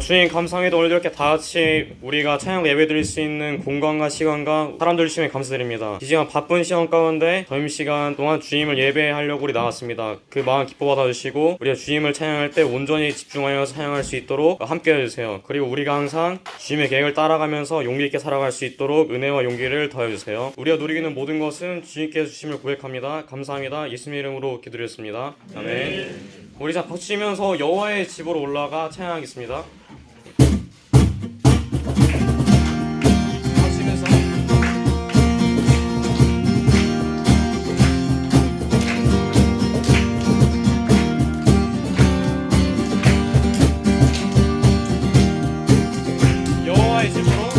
주님 감사합니다. 오늘 이렇게 다 같이 우리가 찬양 예배 드릴 수 있는 공간과 시간과 사람들 주시면 감사드립니다. 이 시간 바쁜 시간 가운데 점심시간 동안 주님을 예배하려고 우리 나왔습니다. 그 마음 기뻐 받아주시고 우리가 주님을 찬양할 때 온전히 집중하여 찬양할 수 있도록 함께 해주세요. 그리고 우리가 항상 주님의 계획을 따라가면서 용기 있게 살아갈 수 있도록 은혜와 용기를 더해주세요. 우리가 누리는 모든 것은 주님께 주심을 고백합니다. 감사합니다. 예수님 이름으로 기도드렸습니다. 아멘. 우리 자 박수 치면서 여호와의 집으로 올라가 찬양하겠습니다. 박수 치면서 여호와의 집으로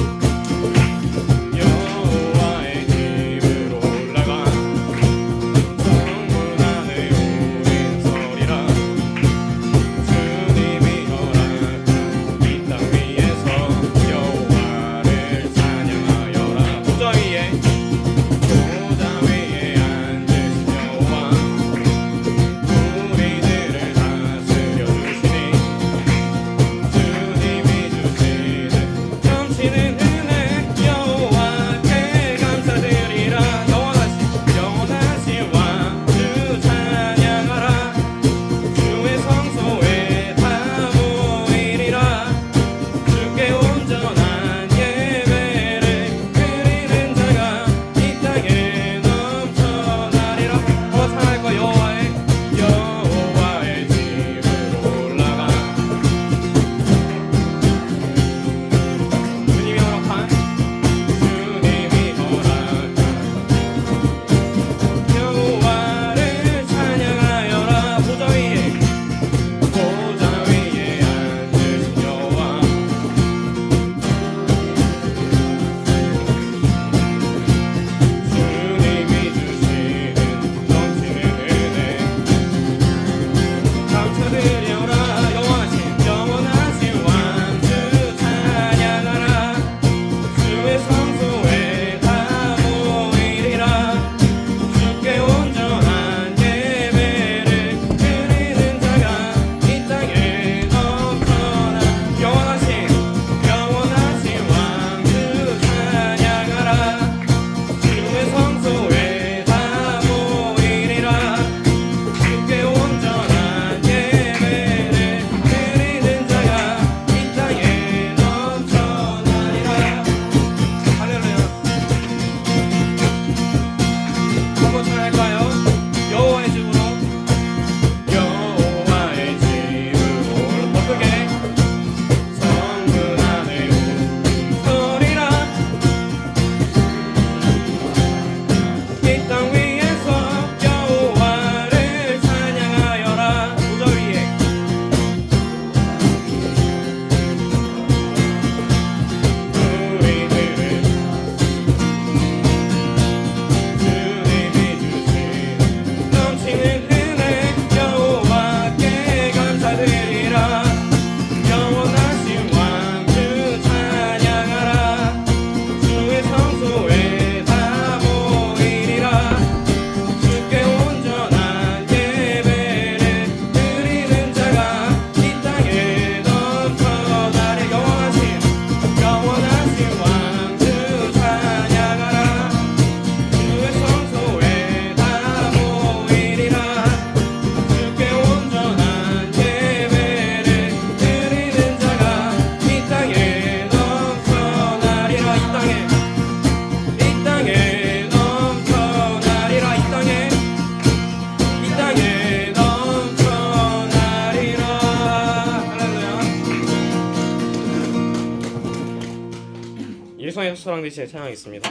일성의 첫사랑 대신에 찬양하겠습니다.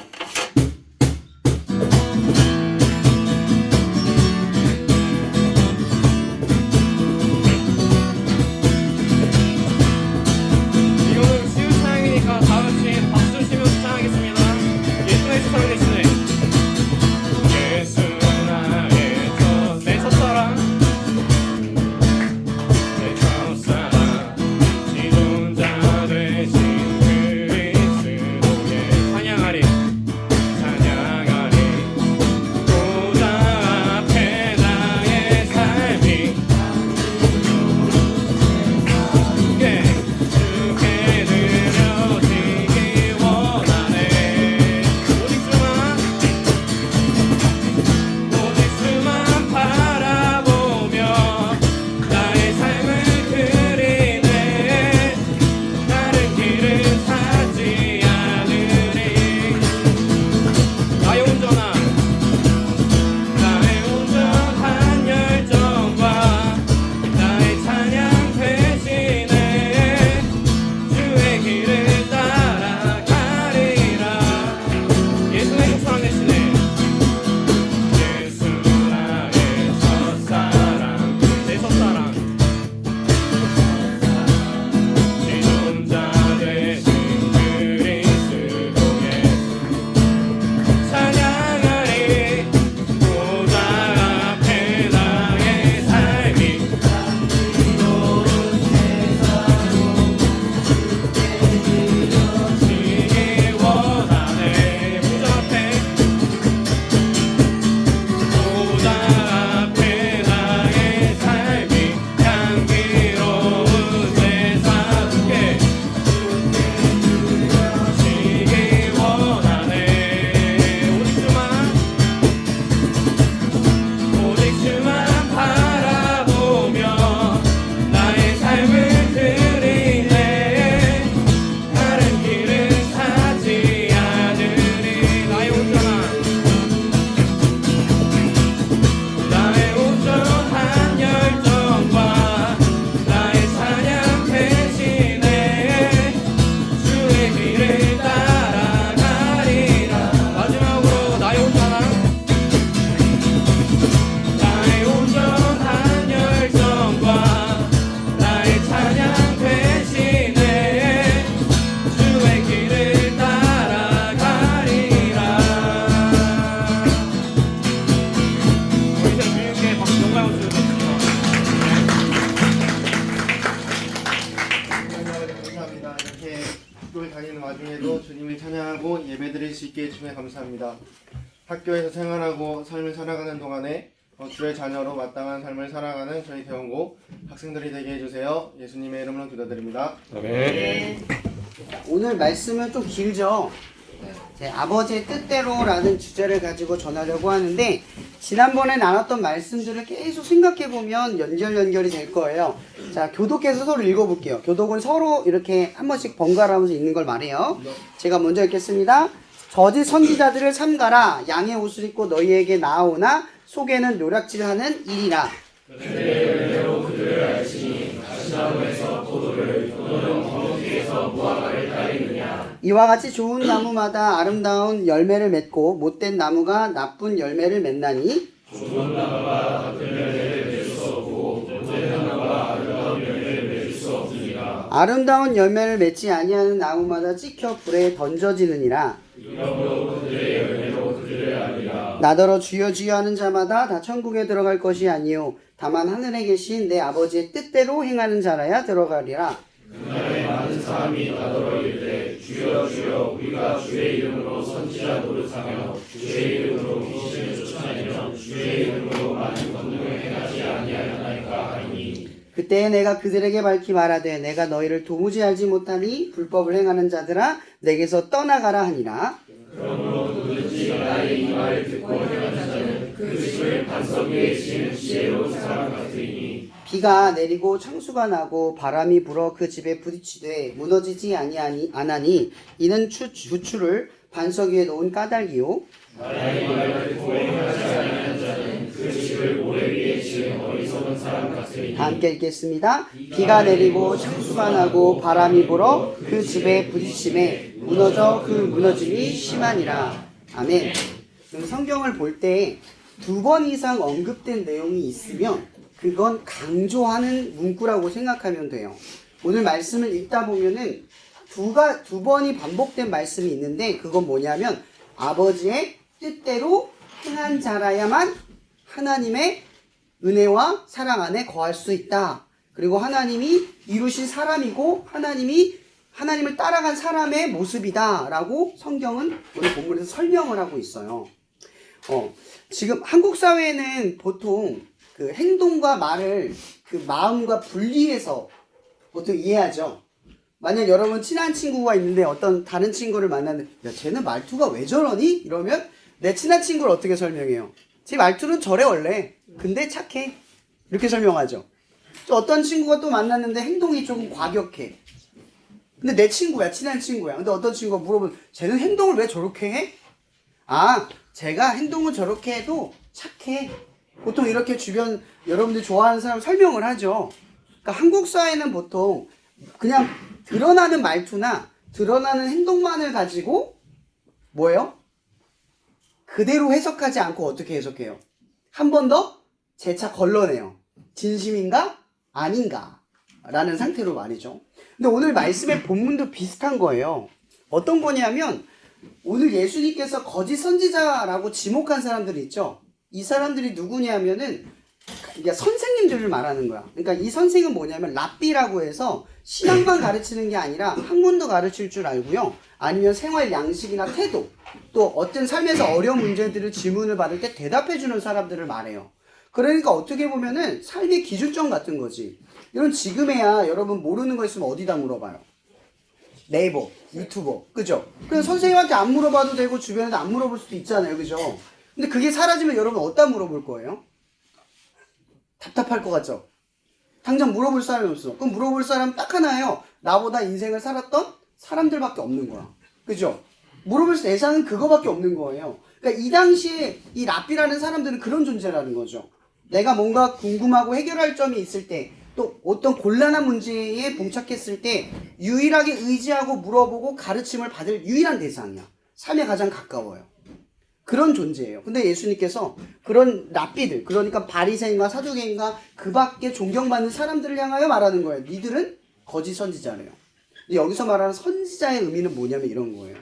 이거는 쉬운 찬양이니까 다 같이 박수 치면서 찬양하겠습니다. 예수의 첫사랑 대신에 예수 나의 내 첫사랑 내 첫사랑 지존자 되신 찬양하리 학교를 다니는 와중에도 주님을 찬양하고 예배드릴 수 있게 해주시면 감사합니다. 학교에서 생활하고 삶을 살아가는 동안에 주의 자녀로 마땅한 삶을 살아가는 저희 대원고 학생들이 되게 해주세요. 예수님의 이름으로 기도드립니다. 아멘. 오늘 말씀은 좀 길죠. 제 아버지의 뜻대로라는 주제를 가지고 전하려고 하는데, 지난번에 나눴던 말씀들을 계속 생각해보면 연결이 될 거예요. 자, 교독해서 서로 읽어볼게요. 교독은 서로 이렇게 한 번씩 번갈아 가면서 읽는 걸 말해요. 제가 먼저 읽겠습니다. 저지 선지자들을 삼가라. 양의 옷을 입고 너희에게 나아오나 속에는 노략질하는 일이라. 이와 같이 좋은 나무마다 아름다운 열매를 맺고 못된 나무가 나쁜 열매를 맺나니, 아름다운 열매를 맺지 아니하는 나무마다 찍혀 불에 던져지느니라. 나더러 주여 주여 하는 자마다 다 천국에 들어갈 것이 아니요 다만 하늘에 계신 내 아버지의 뜻대로 행하는 자라야 들어가리라. 그날에 많은 사람이 나더러 이르되 주여 주여 우리가 주의 이름으로 선지자 노릇하며 주의 이름으로 귀신을 쫓아내며 주의 이름으로 많은 권능을 행하지 아니하였나이까 하니, 그때에 내가 그들에게 밝히 말하되 내가 너희를 도무지 알지 못하니 불법을 행하는 자들아 내게서 떠나가라 하니라. 그러므로 누구든지 나의 이 말을 듣고 행하는 자는 그 집을 반석 위에 지은 지혜로운 사람 같으니, 비가 내리고 창수가 나고 바람이 불어 그 집에 부딪히되 무너지지 아니하니 이는 주추를 반석 위에 놓은 까닭이요. 나의 이 말을 듣고 행하지 아니하는 자는 그 집을 모래 위에 지은 어리석은 사람 같으니. 함께 읽겠습니다. 비가 내리고 창수가 나고 바람이 불어 그 집에 부딪힘에 무너져 그 무너짐이 심하니라. 아멘. 성경을 볼 때 2번 이상 언급된 내용이 있으면 그건 강조하는 문구라고 생각하면 돼요. 오늘 말씀을 읽다 보면은 두 번이 반복된 말씀이 있는데, 그건 뭐냐면 아버지의 뜻대로 행한 자라야만 하나님의 은혜와 사랑 안에 거할 수 있다. 그리고 하나님이 이루신 사람이고 하나님을 따라간 사람의 모습이다 라고 성경은 오늘 본문에서 설명을 하고 있어요. 지금 한국 사회는 보통 그 행동과 말을 그 마음과 분리해서 보통 이해하죠. 만약 여러분 친한 친구가 있는데 어떤 다른 친구를 만났는데, 야, 쟤는 말투가 왜 저러니? 이러면 내 친한 친구를 어떻게 설명해요? 제 말투는 저래 원래. 근데 착해. 이렇게 설명하죠. 또 어떤 친구가 또 만났는데 행동이 조금 과격해. 근데 내 친구야, 친한 친구야. 근데 어떤 친구가 물어보면 쟤는 행동을 왜 저렇게 해? 아, 제가 행동을 저렇게 해도 착해. 보통 이렇게 주변 여러분들이 좋아하는 사람 설명을 하죠. 그러니까 한국 사회는 보통 그냥 드러나는 말투나 드러나는 행동만을 가지고 뭐예요? 그대로 해석하지 않고 어떻게 해석해요? 한 번 더 재차 걸러내요. 진심인가? 아닌가? 라는 상태로 말이죠. 근데 오늘 말씀의 본문도 비슷한 거예요. 어떤 거냐면 오늘 예수님께서 거짓 선지자라고 지목한 사람들이 있죠. 이 사람들이 누구냐면은 그러니까 선생님들을 말하는 거야. 그러니까 이 선생은 뭐냐면 랍비라고 해서 신앙만 가르치는 게 아니라 학문도 가르칠 줄 알고요. 아니면 생활 양식이나 태도, 또 어떤 삶에서 어려운 문제들을 질문을 받을 때 대답해 주는 사람들을 말해요. 그러니까 어떻게 보면은 삶의 기준점 같은 거지. 이런 지금에야 여러분 모르는 거 있으면 어디다 물어봐요? 네이버, 유튜버, 그죠? 그냥 선생님한테 안 물어봐도 되고 주변에도 안 물어볼 수도 있잖아요, 그죠? 근데 그게 사라지면 여러분 어디다 물어볼 거예요? 답답할 것 같죠? 당장 물어볼 사람이 없어. 그럼 물어볼 사람 딱 하나예요. 나보다 인생을 살았던 사람들밖에 없는 거야. 그죠? 물어볼 대상은 그거밖에 없는 거예요. 그러니까 이 당시에 이 랍비라는 사람들은 그런 존재라는 거죠. 내가 뭔가 궁금하고 해결할 점이 있을 때, 또 어떤 곤란한 문제에 봉착했을 때 유일하게 의지하고 물어보고 가르침을 받을 유일한 대상이야. 삶에 가장 가까워요. 그런 존재예요. 근데 예수님께서 그런 랍비들, 그러니까 바리새인과 사두개인과 그 밖에 존경받는 사람들을 향하여 말하는 거예요. 니들은 거짓 선지자래요. 근데 여기서 말하는 선지자의 의미는 뭐냐면 이런 거예요.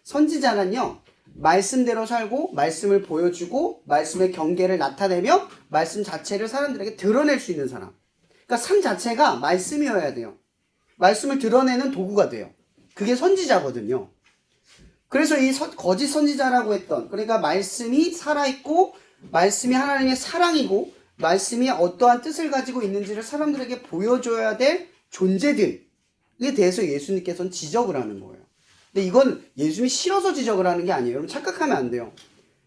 선지자는요, 말씀대로 살고 말씀을 보여주고 말씀의 경계를 나타내며 말씀 자체를 사람들에게 드러낼 수 있는 사람. 그러니까 삶 자체가 말씀이어야 돼요. 말씀을 드러내는 도구가 돼요. 그게 선지자거든요. 그래서 이 거짓 선지자라고 했던, 그러니까 말씀이 살아있고 말씀이 하나님의 사랑이고 말씀이 어떠한 뜻을 가지고 있는지를 사람들에게 보여줘야 될 존재들에 대해서 예수님께서는 지적을 하는 거예요. 근데 이건 예수님이 싫어서 지적을 하는 게 아니에요. 여러분 착각하면 안 돼요.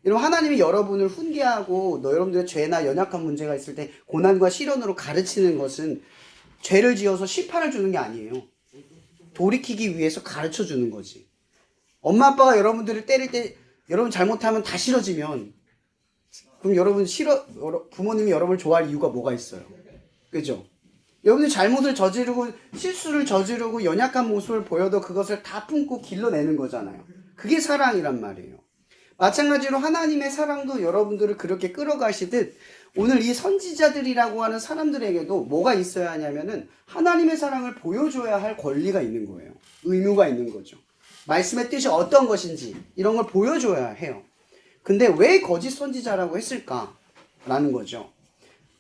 여러분 하나님이 여러분을 훈계하고 여러분들의 죄나 연약한 문제가 있을 때 고난과 시련으로 가르치는 것은 죄를 지어서 심판을 주는 게 아니에요. 돌이키기 위해서 가르쳐 주는 거지. 엄마 아빠가 여러분들을 때릴 때 여러분 잘못하면 다 싫어지면 그럼 여러분 부모님이 여러분을 좋아할 이유가 뭐가 있어요? 그죠? 여러분이 잘못을 저지르고 실수를 저지르고 연약한 모습을 보여도 그것을 다 품고 길러내는 거잖아요. 그게 사랑이란 말이에요. 마찬가지로 하나님의 사랑도 여러분들을 그렇게 끌어가시듯 오늘 이 선지자들이라고 하는 사람들에게도 뭐가 있어야 하냐면은 하나님의 사랑을 보여줘야 할 권리가 있는 거예요. 의무가 있는 거죠. 말씀의 뜻이 어떤 것인지 이런 걸 보여줘야 해요. 근데 왜 거짓 선지자라고 했을까라는 거죠.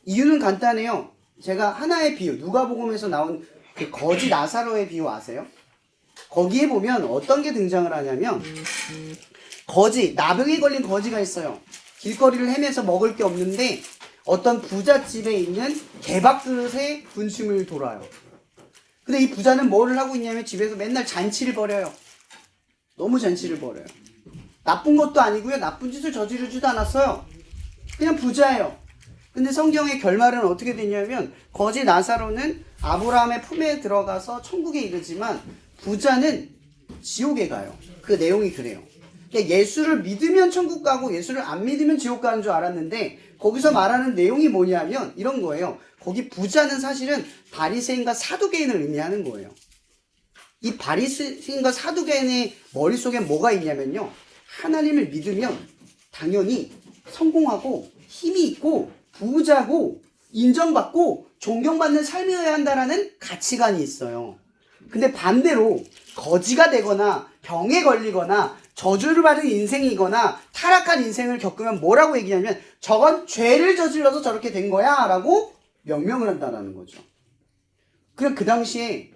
이유는 간단해요. 제가 하나의 비유, 누가복음에서 나온 그 거지 나사로의 비유 아세요? 거기에 보면 어떤 게 등장을 하냐면 나병에 걸린 거지가 있어요. 길거리를 헤매서 먹을 게 없는데 어떤 부잣집에 있는 개밥그릇에 군침을 돌아요. 근데 이 부자는 뭐를 하고 있냐면 집에서 맨날 잔치를 벌여요. 너무 잔치를 벌여요. 나쁜 것도 아니고요. 나쁜 짓을 저지르지도 않았어요. 그냥 부자예요. 근데 성경의 결말은 어떻게 되냐면 거지 나사로는 아브라함의 품에 들어가서 천국에 이르지만 부자는 지옥에 가요. 그 내용이 그래요. 그러니까 예수를 믿으면 천국 가고 예수를 안 믿으면 지옥 가는 줄 알았는데 거기서 말하는 내용이 뭐냐면 이런 거예요. 거기 부자는 사실은 바리새인과 사두개인을 의미하는 거예요. 이 바리새인과 사두개인의 머릿속에 뭐가 있냐면요. 하나님을 믿으면 당연히 성공하고 힘이 있고 부자고 인정받고 존경받는 삶이어야 한다라는 가치관이 있어요. 근데 반대로 거지가 되거나 병에 걸리거나 저주를 받은 인생이거나 타락한 인생을 겪으면 뭐라고 얘기하냐면 저건 죄를 저질러서 저렇게 된 거야 라고 명명을 한다는 거죠. 그냥 그 당시에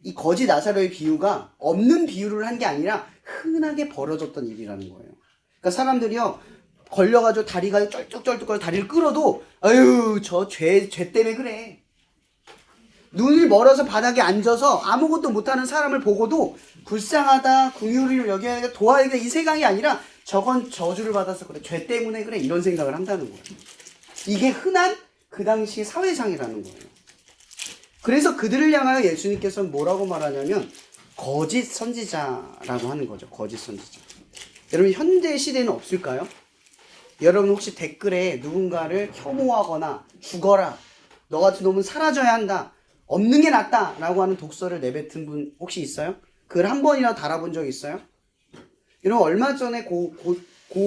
이 거지 나사로의 비유가 없는 비유를 한 게 아니라 흔하게 벌어졌던 일이라는 거예요. 그러니까 사람들이요 걸려가지고 다리가 쩔뚝쩔뚝거려 다리를 끌어도 아유 저 죄 때문에 그래. 눈을 멀어서 바닥에 앉아서 아무것도 못하는 사람을 보고도 불쌍하다, 긍휼을 여겨야 돼, 도와야겠다 이 생각이 아니라 저건 저주를 받아서 그래, 죄 때문에 그래 이런 생각을 한다는 거예요. 이게 흔한 그 당시 사회상이라는 거예요. 그래서 그들을 향하여 예수님께서는 뭐라고 말하냐면 거짓 선지자라고 하는 거죠. 거짓 선지자. 여러분 현대 시대는 없을까요? 여러분 혹시 댓글에 누군가를 혐오하거나 죽어라, 너 같은 놈은 사라져야 한다, 없는 게 낫다 라고 하는 독서를 내뱉은 분 혹시 있어요? 글 한 번이라도 달아본 적 있어요? 여러분 얼마 전에 고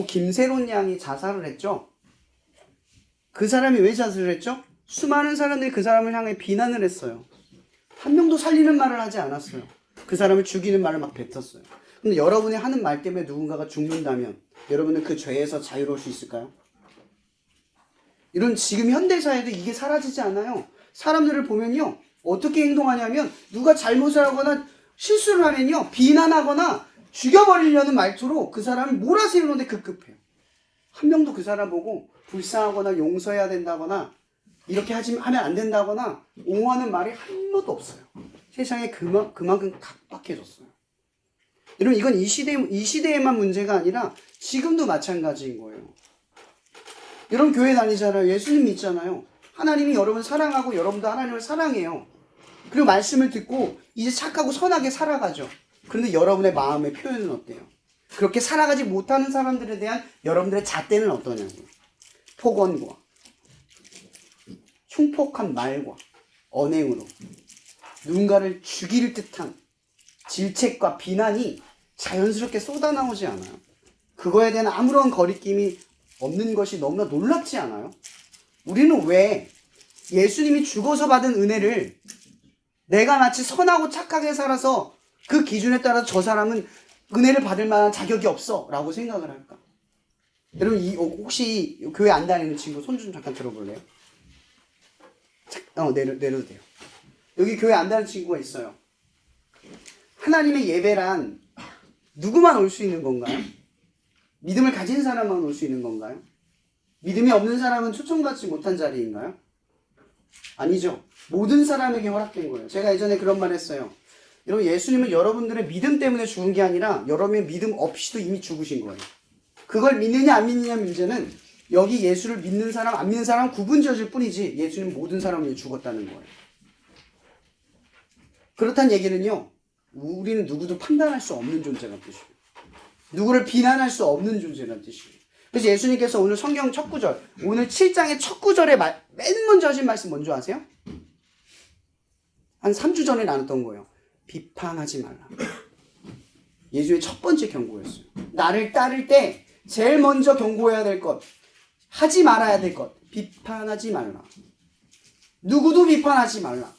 김세론 양이 자살을 했죠? 그 사람이 왜 자살을 했죠? 수많은 사람들이 그 사람을 향해 비난을 했어요. 한 명도 살리는 말을 하지 않았어요. 그 사람을 죽이는 말을 막 뱉었어요. 근데 여러분이 하는 말 때문에 누군가가 죽는다면 여러분은 그 죄에서 자유로울 수 있을까요? 이런 지금 현대사회도 이게 사라지지 않아요. 사람들을 보면요 어떻게 행동하냐면 누가 잘못을 하거나 실수를 하면요 비난하거나 죽여버리려는 말투로 그 사람을 몰아세우는데 급급해요. 한 명도 그 사람 보고 불쌍하거나 용서해야 된다거나 이렇게 하면 안 된다거나 옹호하는 말이 하나도 없어요. 세상에 그만큼 각박해졌어요. 여러분 이건 이 시대에만 문제가 아니라 지금도 마찬가지인 거예요. 여러분 교회 다니잖아요. 예수님 믿잖아요. 하나님이 여러분 사랑하고 여러분도 하나님을 사랑해요. 그리고 말씀을 듣고 이제 착하고 선하게 살아가죠. 그런데 여러분의 마음의 표현은 어때요? 그렇게 살아가지 못하는 사람들에 대한 여러분들의 잣대는 어떠냐고요. 폭언과 흉폭한 말과 언행으로 누군가를 죽일 듯한 질책과 비난이 자연스럽게 쏟아나오지 않아요? 그거에 대한 아무런 거리낌이 없는 것이 너무나 놀랍지 않아요? 우리는 왜 예수님이 죽어서 받은 은혜를 내가 마치 선하고 착하게 살아서 그 기준에 따라서 저 사람은 은혜를 받을 만한 자격이 없어 라고 생각을 할까? 여러분 혹시 교회 안 다니는 친구 손 좀 잠깐 들어볼래요? 내려도 돼요. 여기 교회 안 다니는 친구가 있어요. 하나님의 예배란 누구만 올 수 있는 건가요? 믿음을 가진 사람만 올 수 있는 건가요? 믿음이 없는 사람은 초청받지 못한 자리인가요? 아니죠. 모든 사람에게 허락된 거예요. 제가 예전에 그런 말 했어요. 여러분, 예수님은 여러분들의 믿음 때문에 죽은 게 아니라 여러분의 믿음 없이도 이미 죽으신 거예요. 그걸 믿느냐 안 믿느냐 문제는 여기 예수를 믿는 사람 안 믿는 사람 구분 지어질 뿐이지 예수님 모든 사람을 위해 죽었다는 거예요. 그렇다는 얘기는요, 우리는 누구도 판단할 수 없는 존재란 뜻이에요. 누구를 비난할 수 없는 존재란 뜻이에요. 그래서 예수님께서 오늘 성경 첫 구절, 오늘 7장의 첫 구절에 맨 먼저 하신 말씀 뭔지 아세요? 한 3주 전에 나눴던 거예요. 비판하지 말라. 예수의 첫 번째 경고였어요. 나를 따를 때 제일 먼저 경고해야 될 것, 하지 말아야 될 것, 비판하지 말라. 누구도 비판하지 말라.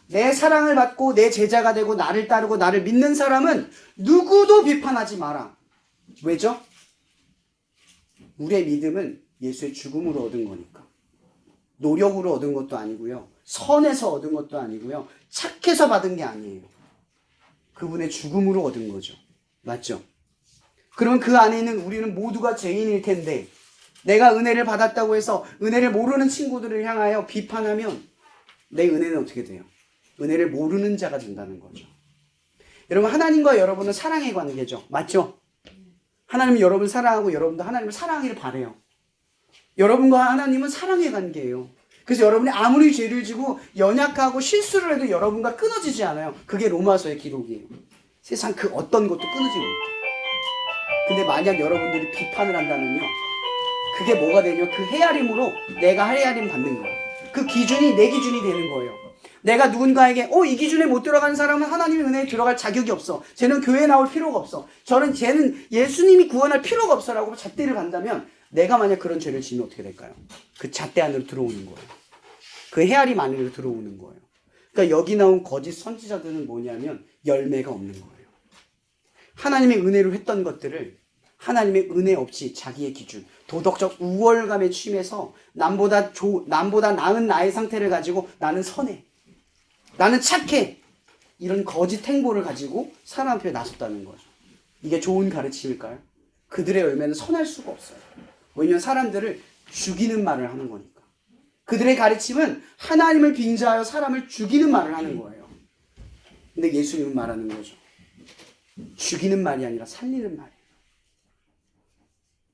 내 사랑을 받고 내 제자가 되고 나를 따르고 나를 믿는 사람은 누구도 비판하지 마라. 왜죠? 우리의 믿음은 예수의 죽음으로 얻은 거니까. 노력으로 얻은 것도 아니고요. 선에서 얻은 것도 아니고요. 착해서 받은 게 아니에요. 그분의 죽음으로 얻은 거죠. 맞죠? 그럼 그 안에는 우리는 모두가 죄인일 텐데 내가 은혜를 받았다고 해서 은혜를 모르는 친구들을 향하여 비판하면 내 은혜는 어떻게 돼요? 은혜를 모르는 자가 된다는 거죠. 여러분, 하나님과 여러분은 사랑의 관계죠. 맞죠? 하나님은 여러분을 사랑하고 여러분도 하나님을 사랑하기를 바래요. 여러분과 하나님은 사랑의 관계예요. 그래서 여러분이 아무리 죄를 지고 연약하고 실수를 해도 여러분과 끊어지지 않아요. 그게 로마서의 기록이에요. 세상 그 어떤 것도 끊어지지 못해요. 근데 만약 여러분들이 비판을 한다면요, 그게 뭐가 되냐면 그 헤아림으로 내가 헤아림 받는 거예요. 그 기준이 내 기준이 되는 거예요. 내가 누군가에게 이 기준에 못 들어가는 사람은 하나님의 은혜에 들어갈 자격이 없어. 쟤는 교회에 나올 필요가 없어. 쟤는 예수님이 구원할 필요가 없어라고 잣대를 간다면 내가 만약 그런 죄를 지면 어떻게 될까요? 그 잣대 안으로 들어오는 거예요. 그 헤아림 안으로 들어오는 거예요. 그러니까 여기 나온 거짓 선지자들은 뭐냐면 열매가 없는 거예요. 하나님의 은혜로 했던 것들을 하나님의 은혜 없이 자기의 기준, 도덕적 우월감에 취해서 남보다 나은 나의 상태를 가지고 나는 선해, 나는 착해, 이런 거짓 행보를 가지고 사람 앞에 나섰다는 거죠. 이게 좋은 가르침일까요? 그들의 열매는 선할 수가 없어요. 왜냐하면 사람들을 죽이는 말을 하는 거니까. 그들의 가르침은 하나님을 빙자하여 사람을 죽이는 말을 하는 거예요. 근데 예수님은 말하는 거죠. 죽이는 말이 아니라 살리는 말이에요.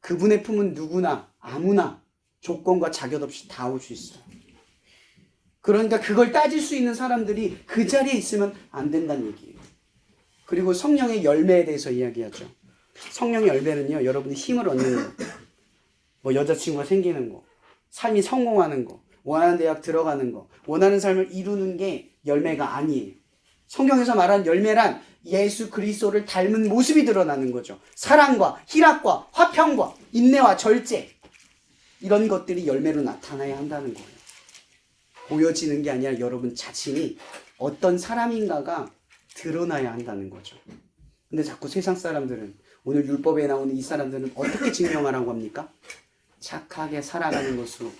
그분의 품은 누구나 아무나 조건과 자격 없이 다 올 수 있어요. 그러니까 그걸 따질 수 있는 사람들이 그 자리에 있으면 안 된다는 얘기예요. 그리고 성령의 열매에 대해서 이야기하죠. 성령의 열매는요, 여러분이 힘을 얻는 거, 뭐 여자친구가 생기는 거, 삶이 성공하는 거, 원하는 대학 들어가는 거, 원하는 삶을 이루는 게 열매가 아니에요. 성경에서 말한 열매란 예수 그리스도를 닮은 모습이 드러나는 거죠. 사랑과 희락과 화평과 인내와 절제, 이런 것들이 열매로 나타나야 한다는 거예요. 보여지는 게 아니라 여러분 자신이 어떤 사람인가가 드러나야 한다는 거죠. 근데 자꾸 세상 사람들은, 오늘 율법에 나오는 이 사람들은 어떻게 증명하라고 합니까? 착하게 살아가는 것으로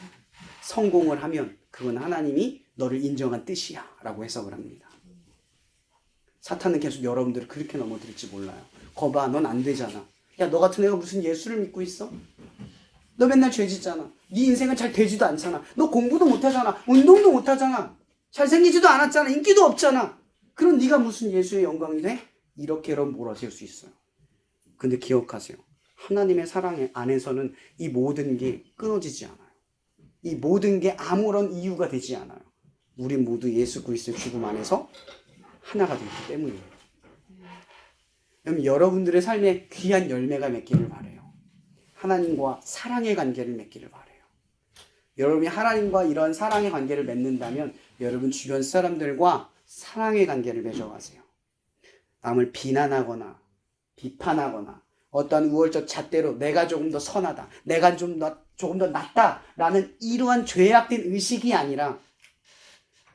성공을 하면 그건 하나님이 너를 인정한 뜻이야 라고 해석을 합니다. 사탄은 계속 여러분들을 그렇게 넘어들일지 몰라요. 거봐, 넌 안 되잖아. 야, 너 같은 애가 무슨 예수를 믿고 있어? 너 맨날 죄 짓잖아. 네 인생은 잘 되지도 않잖아. 너 공부도 못하잖아. 운동도 못하잖아. 잘생기지도 않았잖아. 인기도 없잖아. 그럼 네가 무슨 예수의 영광이 돼? 이렇게 여러분 몰아세울 수 있어요. 근데 기억하세요. 하나님의 사랑 안에서는 이 모든 게 끊어지지 않아요. 이 모든 게 아무런 이유가 되지 않아요. 우리 모두 예수 그리스도의 죽음 안에서 하나가 되기 때문이에요. 그럼 여러분들의 삶에 귀한 열매가 맺기를 바라요. 하나님과 사랑의 관계를 맺기를 바라요. 여러분이 하나님과 이런 사랑의 관계를 맺는다면 여러분 주변 사람들과 사랑의 관계를 맺어가세요. 남을 비난하거나 비판하거나 어떠한 우월적 잣대로 내가 조금 더 선하다, 내가 조금 더 낫다라는 이러한 죄악된 의식이 아니라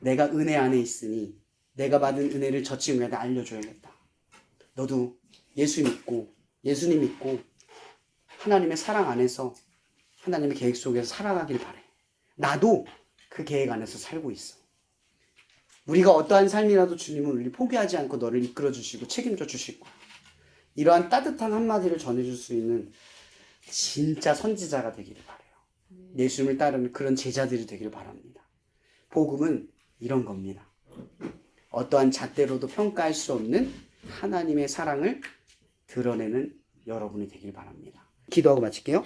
내가 은혜 안에 있으니 내가 받은 은혜를 저 친구한테 알려줘야겠다. 너도 예수님 믿고 하나님의 사랑 안에서 하나님의 계획 속에서 살아가길 바래. 나도 그 계획 안에서 살고 있어. 우리가 어떠한 삶이라도 주님은 우리 포기하지 않고 너를 이끌어 주시고 책임져 주실 거야. 이러한 따뜻한 한마디를 전해줄 수 있는 진짜 선지자가 되기를 바라요. 예수님을 따르는 그런 제자들이 되기를 바랍니다. 복음은 이런 겁니다. 어떠한 잣대로도 평가할 수 없는 하나님의 사랑을 드러내는 여러분이 되길 바랍니다. 기도하고 마칠게요.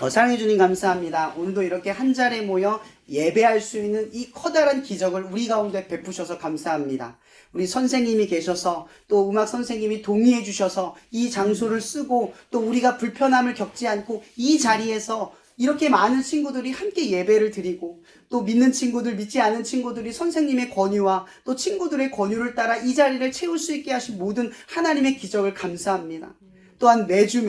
사랑해 주님 감사합니다. 오늘도 이렇게 한 자리에 모여 예배할 수 있는 이 커다란 기적을 우리 가운데 베푸셔서 감사합니다. 우리 선생님이 계셔서 또 음악 선생님이 동의해 주셔서 이 장소를 쓰고 또 우리가 불편함을 겪지 않고 이 자리에서 이렇게 많은 친구들이 함께 예배를 드리고 또 믿는 친구들, 믿지 않은 친구들이 선생님의 권유와 또 친구들의 권유를 따라 이 자리를 채울 수 있게 하신 모든 하나님의 기적을 감사합니다. 또한 매주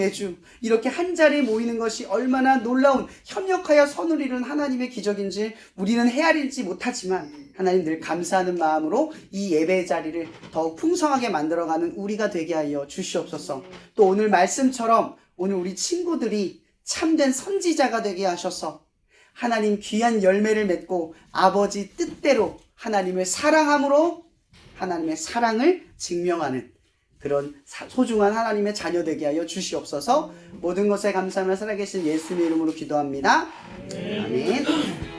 이렇게 한 자리에 모이는 것이 얼마나 놀라운 협력하여 선을 이룬 하나님의 기적인지 우리는 헤아리지 못하지만 하나님 늘 감사하는 마음으로 이 예배 자리를 더욱 풍성하게 만들어가는 우리가 되게 하여 주시옵소서. 또 오늘 말씀처럼 오늘 우리 친구들이 참된 선지자가 되게 하셔서 하나님 귀한 열매를 맺고 아버지 뜻대로 하나님을 사랑함으로 하나님의 사랑을 증명하는 그런 소중한 하나님의 자녀 되게 하여 주시옵소서. 모든 것에 감사하며 살아계신 예수님의 이름으로 기도합니다. 아멘.